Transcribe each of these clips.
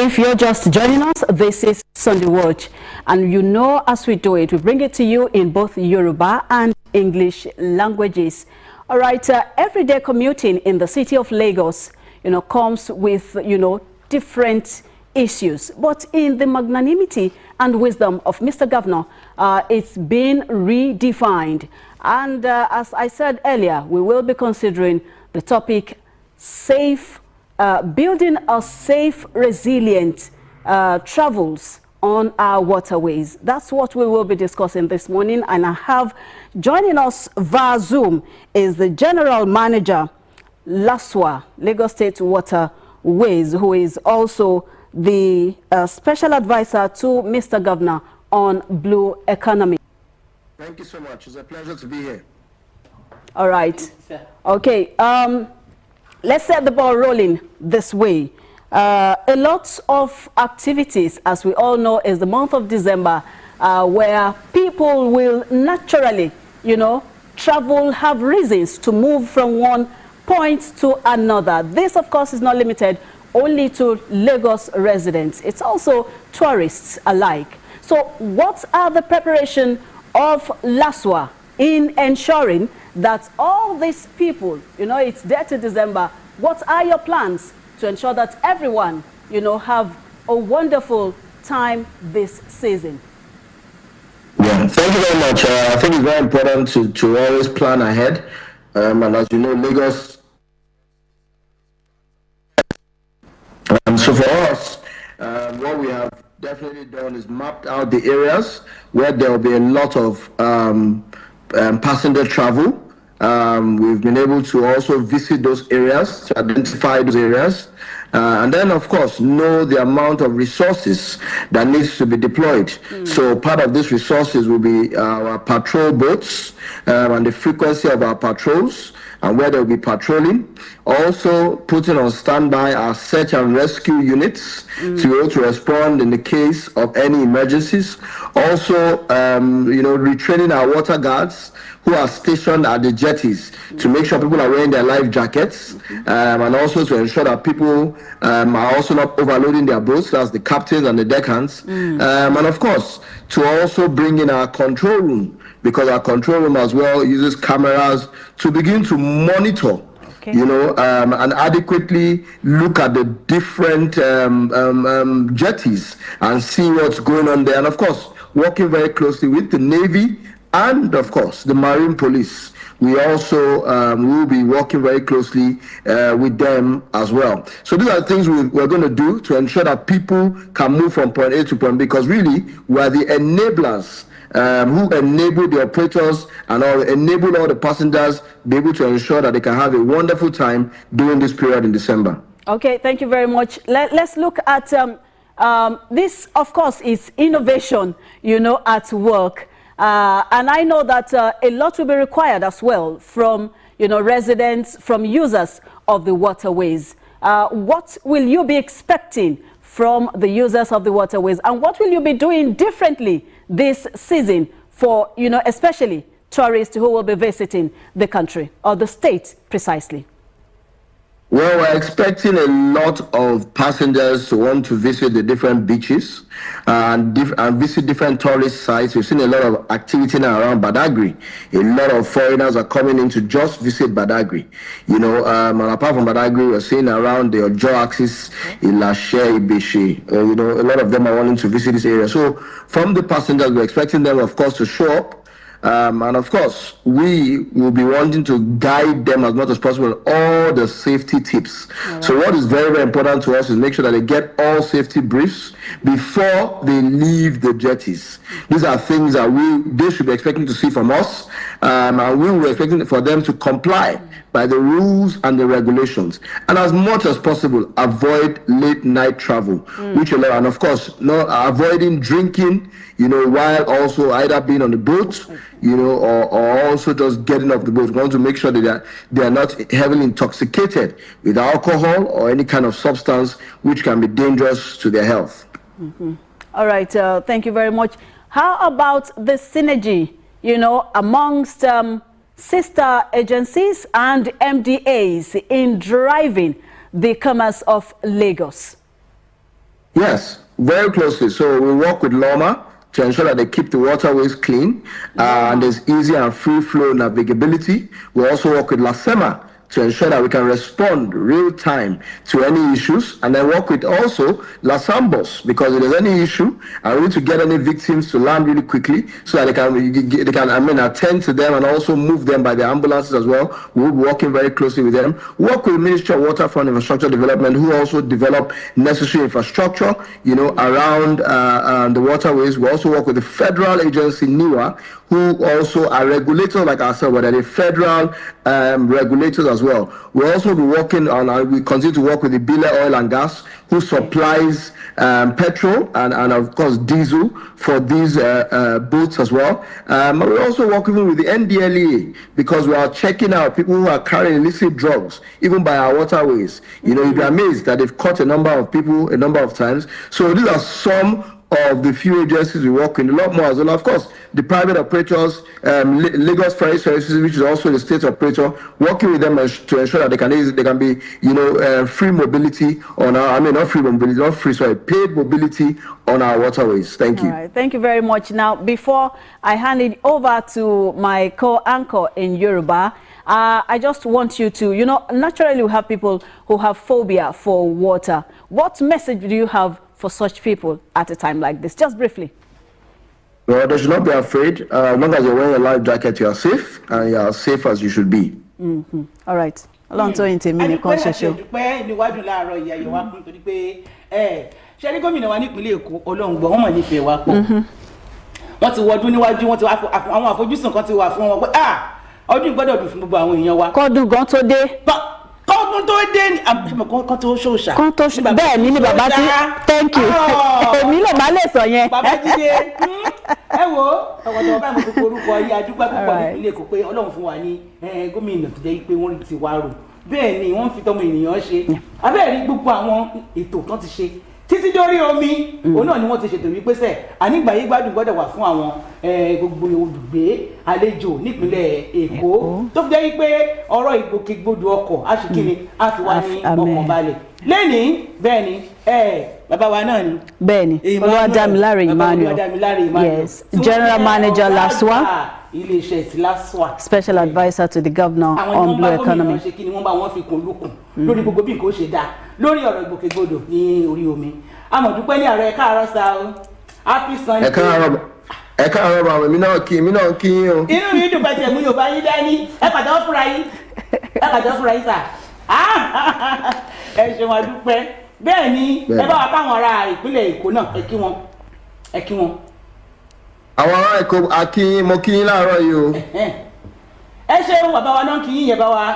If you're just joining us, this is Sunday Watch, and you know, as we do it, we bring it to you in both Yoruba and English languages. All right, everyday commuting in the city of Lagos, comes with, different issues. But in the magnanimity and wisdom of Mr. Governor, it's been redefined. And as I said earlier, we will be considering the topic building a safe, resilient travels on our waterways. That's what we will be discussing this morning. And I have joining us via Zoom is the General Manager, LASWA, Lagos State Waterways, who is also the Special Advisor to Mr. Governor on Blue Economy. Thank you so much. It's a pleasure to be here. All right. Okay. Let's set the ball rolling this way. A lot of activities, as we all know, is the month of December, where people will naturally, travel, have reasons to move from one point to another. This, of course, is not limited only to Lagos residents. It's also tourists alike. So what are the preparation of LASWA in ensuring that all these people, it's there to December? What are your plans to ensure that everyone, have a wonderful time this season? Yeah, thank you very much. I think it's very important to always plan ahead. And as you know, Lagos. So for us, what we have definitely done is mapped out the areas where there will be a lot of passenger travel. We've been able to also visit those areas, to identify those areas, and then, of course, know the amount of resources that needs to be deployed. So part of these resources will be our patrol boats and the frequency of our patrols and where they'll be patrolling. Also putting on standby our search and rescue units to be able to respond in the case of any emergencies. Also, retraining our water guards who are stationed at the jetties to make sure people are wearing their life jackets, and also to ensure that people are also not overloading their boats, that's the captains and the deckhands. And of course, to also bring in our control room, because our control room as well uses cameras to begin to monitor, and adequately look at the different jetties and see what's going on there. And of course, working very closely with the Navy and of course the Marine Police. We also will be working very closely with them as well. So these are the things we're going to do to ensure that people can move from point A to point B, because really we are the enablers who enable the operators and enable all the passengers be able to ensure that they can have a wonderful time during this period in December. Okay, thank you very much. Let's look at this, of course, is innovation, at work. And I know that a lot will be required as well from, residents, from users of the waterways. What will you be expecting from the users of the waterways, and what will you be doing differently this season for, especially tourists who will be visiting the country or the state precisely? Well, we're expecting a lot of passengers to want to visit the different beaches and visit different tourist sites. We've seen a lot of activity now around Badagry. A lot of foreigners are coming in to just visit Badagry. And apart from Badagry, we're seeing around the Ojo axis, Ilashe, Ibeshe. A lot of them are wanting to visit this area. So from the passengers, we're expecting them, of course, to show up. And of course, we will be wanting to guide them as much as possible on all the safety tips. Right. So what is very, very important to us is make sure that they get all safety briefs before they leave the jetties. These are things that they should be expecting to see from us, and we will be expecting for them to comply by the rules and the regulations, and as much as possible avoid late night travel, which and of course not avoiding drinking, while also either being on the boat, or also just getting off the boat. We want to make sure that they are not heavily intoxicated with alcohol or any kind of substance which can be dangerous to their health. All right, thank you very much. How about the synergy, amongst sister agencies and MDAs in driving the commerce of Lagos? Yes, very closely. So we work with Loma to ensure that they keep the waterways clean and there's easy and free flow navigability. We also work with LASEMA to ensure that we can respond real time to any issues, and then work with also Lasambos, because if there's any issue and we need to get any victims to land really quickly so that they can attend to them and also move them by the ambulances as well. We'll be working very closely with them. Work with the Ministry of Waterfront Infrastructure Development, who also develop necessary infrastructure, around the waterways. We also work with the federal agency NIWA, who also are regulators like ourselves, but they're the federal regulators as well. We'll also be working on, we continue to work with the Bile Oil and Gas, who supplies petrol and of course diesel for these boats as well. We're also working with the NDLEA, because we are checking out people who are carrying illicit drugs, even by our waterways. You'll be amazed that they've caught a number of people a number of times. So these are some of the few agencies we work in, a lot more as well. Of course, the private operators, Lagos Ferry Services, which is also the state operator, working with them to ensure that they can be, free mobility on our, paid mobility on our waterways. Thank you. All right, thank you very much. Now, before I hand it over to my co-anchor in Yoruba, I just want you to, naturally we have people who have phobia for water. What message do you have for such people at a time like this? Just briefly. Well, they should not be afraid. As long as you're wearing a life jacket, you are safe, and you are safe as you should be. All right. Along to into mini conscious show. Ọdún gbọ́dọ̀ dùn fún gbogbo àwọn èèyàn wa. Kọ́dún gan tó dé. Kọ́dún tó dé ni kan tó ṣòṣà. Kan tó ṣòṣà. Bẹ́ẹ̀ ni bàbá tí thank you. Èmi ló máa lè sọ yẹn. Bàbá Jídé ẹ wo ọ̀wọ̀dọ̀ bá mi fi orúkọ yìí adúgbò púpọ̀ nípínlẹ̀ Èkó pé Ọlọ́run fún wa ní gómìnà tó jẹ́ pé wọ́n ti wá rò. Bẹ́ẹ̀ ni wọ́n fi tọmọ ènìyàn ṣe. Abẹ́ẹ̀rí gbogbo àwọn ètò kan ti ṣe títí dórí omi òun náà ni wọ́n ti ṣètò wípé sẹ́ ànígbàyé gbádùn gbọ́dọ̀ wà fún àwọn gbogbo olùgbé àlejò nípínlẹ̀ Èkó tó fi jẹ́ wípé ọ̀rọ̀ ìgbòkègbodò ọkọ̀ aṣíkiri á fi wá ní ọkàn balẹ̀ lẹ́ni bẹ́ẹ̀ ni bàbá wa náà ni. Bẹ́ẹ̀ ni Olúwadámiláre Emmanuel, yes, General Manager LASWA, iléeṣẹ́ ti LASWA, Special Advisor to the Governor on Blue Economy. Àwọn ìjọba gómìnà ṣe kí ni wọ́n bá wọn fi kún lukùn lórí gbogbo bí nǹkan ó ṣe dáa lórí ọ̀rọ̀ ìgbòkègbodò ní orí omi. Amọ̀dúpẹ́ ní ààrẹ káàárọ̀ sa o, happy Sunday. Ẹ káàárọ̀ bàbá, èmi náà kí yín o. Inú mi dùn pẹ̀sẹ̀ mú Yorùbá yín dání, ẹ pàtẹ́wọ́ fúnra yín sà. Ẹ ṣeun adúpẹ́. Bẹ́ẹ̀ ni ẹ bá wa káwọn ará ìpínlẹ̀ Èkó náà ẹ kí wọn. Àwọn ará Èkó mo kí yín láàárọ̀ yìí o. Ẹ ṣeun bàbá wa náà kí yín yẹn bá wa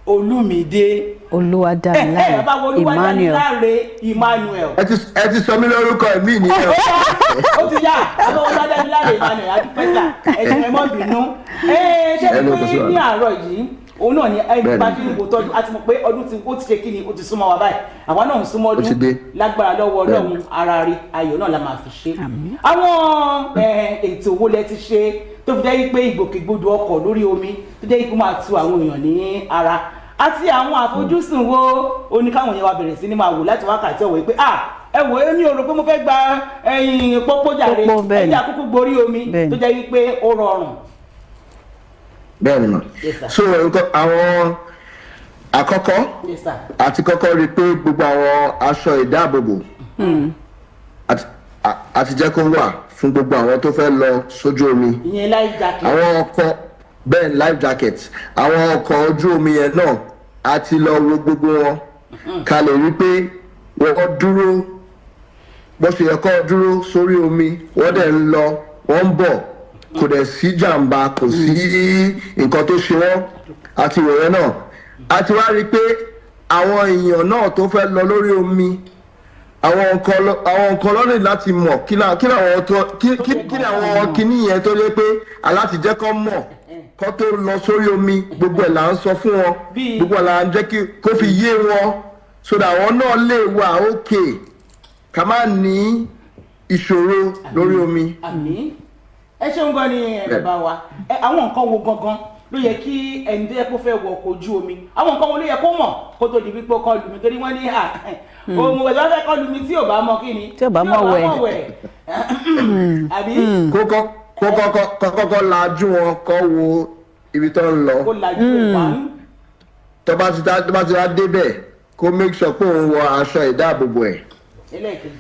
Olúmídé Olúwadámiláre Emmanuel. Ẹ ti sọ mí lórúkọ ẹ̀mí nìyẹn. Ó ti yá bàbá Olúwadámiláre Emmanuel adúpẹ́sà ẹ̀sìn ẹ̀mọ́ bínú. Ṣé pé ní àárọ̀ yìí òun náà ni ẹni bá dín ìbò tọ́jú àti mọ̀ pé ọdún tí ó ti ṣe kí ni ó ti súnmọ́ wa báyìí àwa náà ń súnmọ́ ọdún lágbára lọ́wọ́ Ọlọ́run ara rí ayọ̀ náà la máa fi ṣe. Àwọn ètò owó lẹ ti ṣe tó fi jẹ́ pé ìgbòkègbodò ọkọ̀ lórí omi tó jẹ́ pé máa tu àwọn èèyàn ní ara àti àwọn àfojúsùn wo oníkàwọn èèyàn wa bẹ̀rẹ̀ sí ní máa wò láti wákàtí ọ̀wọ̀ pé ẹ wò ó ní o rò pé mo fẹ́ gba pópó jàre ẹ̀yìn àkókò gborí omi tó jẹ́ pé ó rọrùn. Bẹ́ẹ̀ni ma, so àwọn àkọ́kọ́ àti kọ́kọ́ rí pé gbogbo àwọn aṣọ ìdáàbòbò àti jẹ́ kó wà fún gbogbo àwọn tó fẹ́ lọ sójú omi. Ìyẹn life jacket. Àwọn ọkọ̀ bẹ́ẹ̀ life jacket, àwọn ọkọ̀ ojú omi yẹn náà àti lọ wo gbogbo wọn ká lè rí pé wọ́n dúró bó ṣe yẹ kó dúró sórí omi, wọ́n dẹ̀ ń lọ wọ́n ń bọ̀, kò dẹ̀ sí jàǹbá, kò sí nǹkan tó ṣe wọ́n àti ìwòrán náà. A ti wá rí i pé àwọn èèyàn náà tó fẹ́ lọ lórí omi àwọn nǹkan lọ́nà láti mọ̀ kí ni àwọn kinní yẹn tó lé pé aláti jẹ́ kó mọ̀ kó tó lọ sórí omi, gbogbo ẹ̀ là ń sọ fún wọn, gbogbo ẹ̀ là ń jẹ́ kó fi yé wọn so that àwọn náà lè wà okay ká má ní ìṣòro lórí omi. Ẹ ṣeun gan ni bàbá wa àwọn nǹkan wo gangan ló yẹ kí ẹni tó yẹ kó fẹ́ wọ ọkọ̀ ojú omi àwọn nǹkan wọn ló yẹ kó mọ̀ kó tó di wípé ó kọ lù mí torí wọ́n ní ohun ẹ̀dá fẹ́ kọ lù mí tí ò bá mọ kí ni tí ò bá mọ̀ wẹ̀ àbí kọ́kọ́ lajú wọn kọ́ wo ibi tó ń lọ kó lajú wà ń tó bá ti wá débẹ̀ kó make sure pé òun wọ aṣọ ìdáàbòbò ẹ̀ ẹlẹ́ẹ̀kejì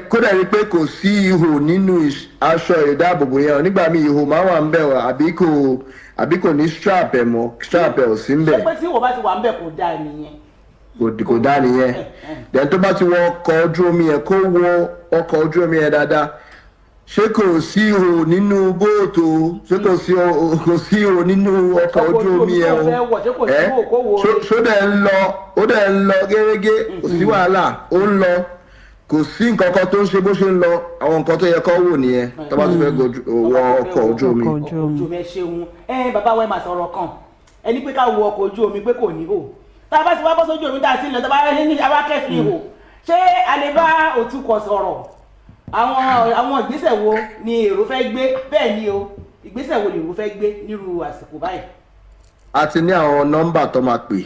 kó dẹ̀ rí pé kò sí ihò nínú aṣọ ìdáàbòbò yẹn nígbà míì ihò máa wà ń bẹ̀ àbí kò ní strap ẹ̀ mọ́ strap ẹ̀ ò sí ń bẹ̀. ṣé pé tí ìwọ bá ti wà ń bẹ̀ kò dáa nìyẹn. kò dá nìyẹn then tó bá ti wọ ọkọ̀ ojú omi yẹn kó wọ ọkọ̀ ojú omi yẹn dáadáa ṣé kò sí ihò nínú bóòtù ṣé kò sí ihò nínú ọkọ̀ ojú omi yẹn o ṣó dẹ̀ ń lọ gẹ́gẹ́ kò sí wàhálà ó ń lọ kò sí nǹkan kan tó ń ṣe bó ṣe ń lọ àwọn nǹkan tó yẹ kó wò nìyẹn tó bá ti fẹ́ wọ ọkọ̀ ojú omi. ẹ ṣeun bàbá wa ẹ máa sọ̀rọ̀ kan ẹni pé ká wọ ọkọ̀ ojú omi pé kò ní hò tá a bá ti wá bọ́ sójú omi tá a ti lọ tá a bá ní abákẹ́sì ihò ṣé a lè bá òtúkọ̀ sọ̀rọ̀ àwọn ìgbésẹ̀ wo ni èrò fẹ́ gbé bẹ́ẹ̀ ni o ìgbésẹ̀ wo ni èrò fẹ́ gbé nírú àsìkò báyìí. a ti ní àwọn nọ́mbà tó máa pè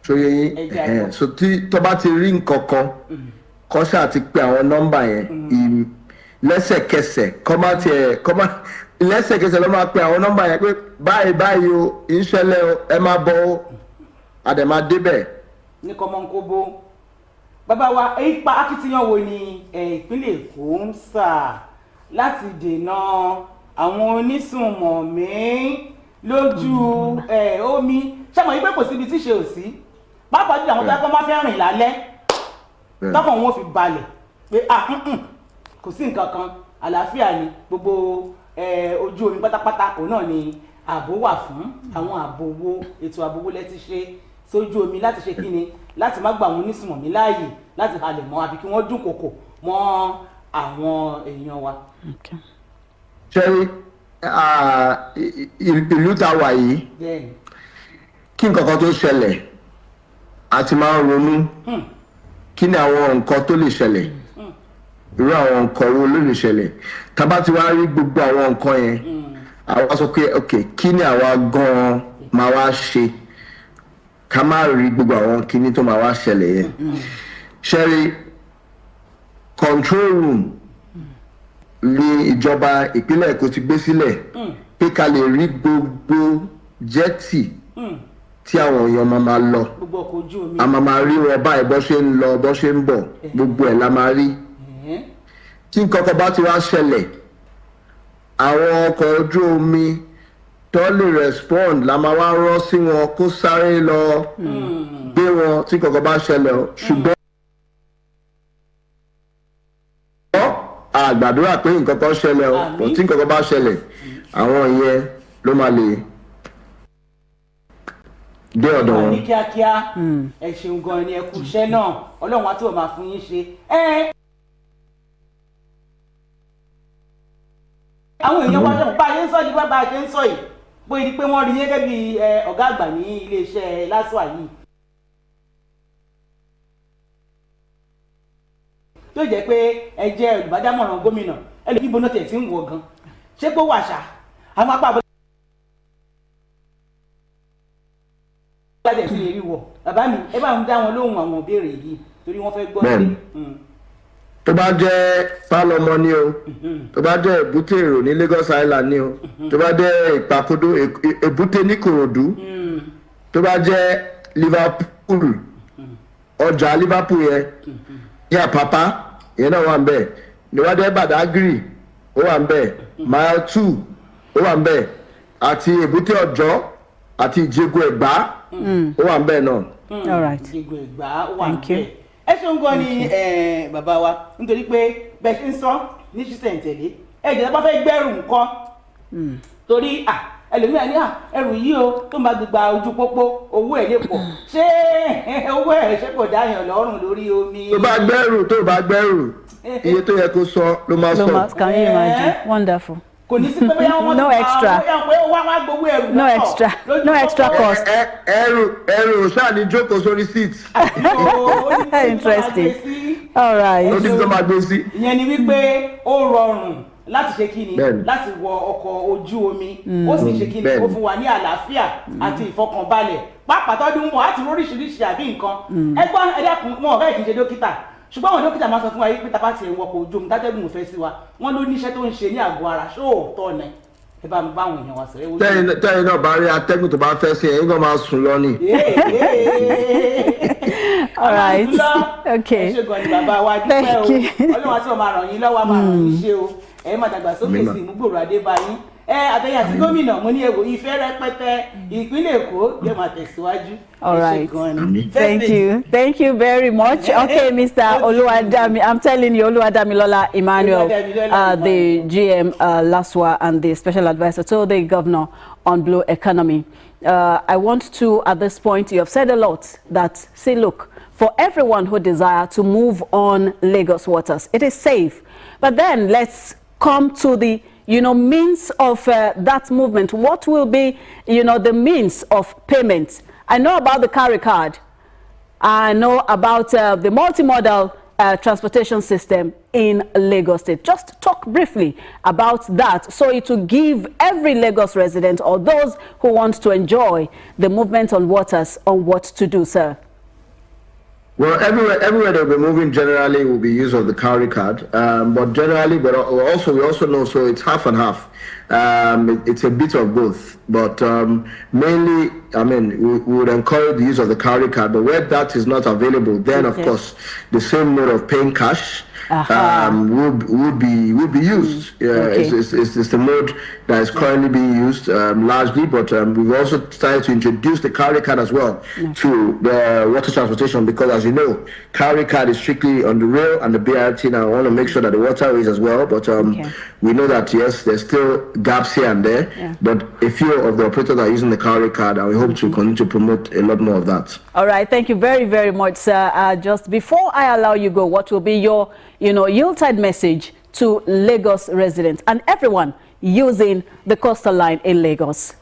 ṣòye yín so tí tó bá ti rí nǹkan kan kọ́ ṣáà ti pe àwọn nọ́mbà yẹn lẹ́sẹ̀kẹsẹ̀ lẹ́sẹ̀kẹsẹ̀ ló máa pe àwọn nọ́mbà yẹn pé báyìí o ìṣẹ̀lẹ̀ o ẹ máa bọ̀ o àdèmá débẹ̀. ní kọ́mọ́nkóbó bàbá wa ipa akitiyan wo ni ìpínlẹ̀ Èkó ń sà láti dènà àwọn onísùnmọ̀mí lójú omi ṣàmọ̀ yìí pé kò síbi tí ṣe ò sí pàápàá jùlọ àwọn tó ẹ̀kọ́ máa fẹ́ rìn lálẹ́ tọkàn wọn fi balẹ̀ pé kò sí nǹkan kan àlàáfíà ni gbogbo ojú omi pátápátá òun náà ni ààbò wà fún àwọn ààbò wo ètò ààbò wo lẹ ti ṣe sójú omi láti ṣe kí ni láti má gba àwọn onísùnmọ̀mí láàyè láti halẹ̀ mọ́ àbí kí wọ́n dúnkòkò mọ́ àwọn èèyàn wa. ṣé ìlú tá a wà yìí kí nǹkan kan tó ṣẹlẹ̀ a ti máa ń ronú kí ni àwọn nǹkan tó lè ṣẹlẹ̀ irú àwọn nǹkan wo ló lè ṣẹlẹ̀ tá bá ti wá rí gbogbo àwọn nǹkan yẹn àwa sọ pé ok kí ni àwa gan-an máa wá ṣe ká má rí gbogbo àwọn kíní tó máa wá ṣẹlẹ̀ yẹn ṣẹ́rí control room ní ìjọba ìpínlẹ̀ Èkó ti gbé sílẹ̀ pé ká lè rí gbogbo jẹ́tì tí àwọn èèyàn máa lọ a máa rí wọn báyìí bọ́ ṣe ń lọ bọ́ ṣe ń bọ̀ gbogbo ẹ̀ la máa rí tí nǹkan kan bá ti wá ṣẹlẹ̀ àwọn ọkọ̀ ojú omi tó lè respond la máa wá rán sí wọn kó sáré lọ gbé wọn tí nǹkan kan bá ṣẹlẹ̀ ṣùgbọ́n àgbàdúrà pé nǹkan kan ṣẹlẹ̀ o tí nǹkan kan bá ṣẹlẹ̀ àwọn yẹn ló máa lè dé ọ̀dọ̀ wọn. ní kíákíá ẹ ṣeun gan ni ẹ kú iṣẹ́ náà Ọlọ́run á tí ò máa fún yín ṣe. àwọn èèyàn wá dẹ̀ bá a ṣe ń sọ yìí bá a ṣe ń sọ yìí bóyá pé wọ́n rí gẹ́gẹ́ bí ọ̀gá àgbà ní iléeṣẹ́ LASUA yìí. tó jẹ́ pé ẹ jẹ́ olùbádámọ̀ràn gómìnà ẹlòmíì bọ́nà tẹ̀ sí ń wọ̀ gan ṣé pé wàṣà àwọn apá àbọ̀ lájẹ̀ sí èrí wọ̀ bàbá mi ẹ bá ń dá wọn lóhùn àwọn ìbéèrè yìí torí wọ́n fẹ́ gbọ́ sí. tó bá jẹ́ Fálọmọ ni o tó bá jẹ́ Èbúté Èrò ní Lagos Island ni o tó bá jẹ́ Ìpàkòdó Èbúté ní Ìkòròdú tó bá jẹ́ Liverpool ọjà Liverpool yẹn ní Àpápá ìyẹn náà wà ń bẹ̀ níwájú Badagry ó wà ń bẹ̀ Mile 2 ó wà ń bẹ̀ àti Èbúté Ọ̀jọ́ àti Ìjẹ̀gù Ẹ̀gbá ó wà ń bẹ̀ náà. Ìjẹ̀gù Ẹ̀gbá ó wà ń bẹ̀. ẹ ṣeun gan ni bàbá wa nítorí pé bẹ́ẹ̀ ṣe ń sọ ní ṣísẹ̀ntẹ̀lé ẹ̀jẹ̀ bá fẹ́ gbẹ́rù nǹkan torí ẹlòmíràn ní ẹrù yìí o tó máa gbégbá ojú pópó owó ẹ̀ lè pọ̀ ṣé owó ẹ̀ ṣe kò dáyàn lọ́rùn lórí omi. tó bá gbẹ́rù iye tó yẹ kó sọ ló máa sọ. Can you imagine? Wonderful. kò ní sí pé bóyá wọ́n no extra no extra cost. ẹrù ṣáà ní jókòó sórí seat. Interesting. All right. ó ní tó máa gbé sí. ìyẹn ni wípé ó rọrùn láti ṣe kíni láti wọ ọkọ̀ ojú omi ó sì ṣe kíni ó fún wa ní àlàáfíà àti ìfọkànbalẹ̀ pàápàá tọdún mọ́ àti oríṣiríṣi àbí nǹkan ẹgbọ́n ẹ̀dẹ́kun wọn ọ̀rẹ́ kì í ṣe dókítà ṣùgbọ́n àwọn dókítà máa sọ fún wa yìí pé tá bá ti ń wọkọ̀ ojú omi tátẹ́gùn fẹ́ sí wa wọ́n ló níṣẹ́ tó ń ṣe ní àgọ́ ara ṣóòótọ́ ni ẹ bá mi bá àwọn èèyàn wa sọ̀rọ̀ tẹ́yìn náà bá rí atẹ́gùn tó bá fẹ́ sí ẹ̀yin kan máa sùn lọ ni. All right. Okay. ẹ ṣe gan ni bàbá wa dúpẹ́ o Ọlọ́run àti ọmọ àràn yín lọ́wọ́ a máa ràn yín ṣe o ẹ máa dàgbàsókè sí ìmúgbòrò Adébáyín àtẹ̀yìn àti gómìnà mo ní èwo ìfẹ́ rẹpẹtẹ ìpínlẹ̀ Èkó yóò máa tẹ̀síwájú. All right. Thank you very much. Okay, Mr. Oluwadami, I'm telling you, Oluwadamilola Emmanuel, the GM LASWA and the special advisor to the governor on blue economy. I want to, at this point, you have said a lot that, say, look, for everyone who desire to move on Lagos waters, it is safe. But then let's come to the means of that movement. What will be, the means of payment? I know about the carry card. I know about the multimodal transportation system in Lagos State. Just talk briefly about that so it will give every Lagos resident or those who want to enjoy the movement on waters on what to do, sir. Well, everywhere they'll be moving generally will be use of the carry card, but we also know, so it's half and half. It's a bit of both, but mainly, I mean, we would encourage the use of the carry card, but where that is not available, then of course the same mode of paying cash would be used. It's the mode that is currently being used largely, but we've also started to introduce the carry card as well to the water transportation, because as you know, carry card is strictly on the rail and the BRT. Now I want to make sure that the waterways as well, but we know that yes, there's still gaps here and there, but a few of the operators are using the carry card, and we hope to continue to promote a lot more of that. All right, thank you very, very much, sir. Just before I allow you go, what will be your Yuletide message to Lagos residents and everyone using the coastal line in Lagos?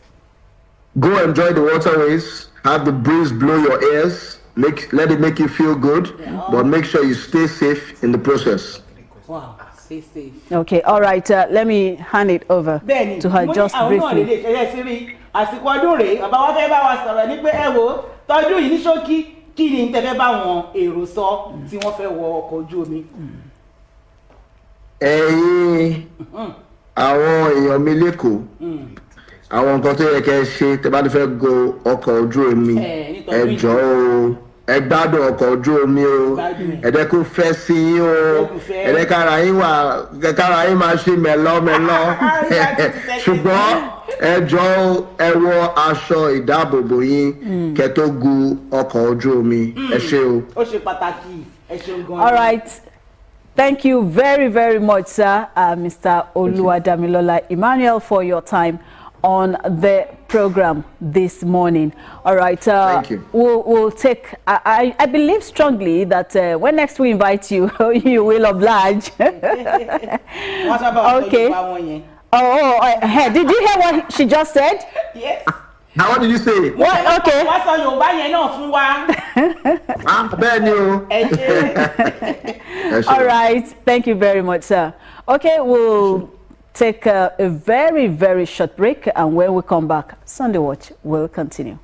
Go enjoy the waterways, have the breeze blow your ears, let it make you feel good, but make sure you stay safe in the process. Wow, stay safe. Okay, all right, let me hand it over to her just briefly. Àsìkò ọdún rèé, bàbá wa fẹ́ bá wa sọ̀rọ̀ ní pé ẹ wo tọdún yìí ní ṣókí kí ni tẹ́ fẹ́ bá wọn èrò sọ tí wọ́n fẹ́ wọ ọkọ̀ ojú omi. Ẹ̀yin àwọn èèyàn mi lẹ́kọ̀ọ́, àwọn nǹkan tó yẹ kẹ́ ṣe tẹ́ bá ti fẹ́ go ọkọ̀ ojú omi, ẹ jọ̀ọ́ o, ẹ gbádùn ọkọ̀ ojú omi o, ẹ jẹ́ kó fẹ́ sí yín o, ẹ jẹ́ kára yín máa ṣe mẹ́lọ́mẹ́lọ́, ṣùgbọ́n ẹ jọ̀ọ́ ẹ wọ aṣọ ìdáàbòbò yín kẹ́ tó gun ọkọ̀ ojú omi. Ẹ ṣé o. Ó ṣe pàtàkì. Ẹ ṣeun gan. All right. Thank you very, very much, sir, Mr. Oluwadamilola Emmanuel, for your time on the program this morning. All right. Thank you. We'll take, I believe strongly that when next we invite you, you will oblige. What about okay. Did you hear what she just said? Yes. Now what did you say? What? Okay. What's on your buy náà fún wa? All right. Thank you very much, sir. Okay, we'll take a very, very short break, and when we come back, Sunday Watch will continue.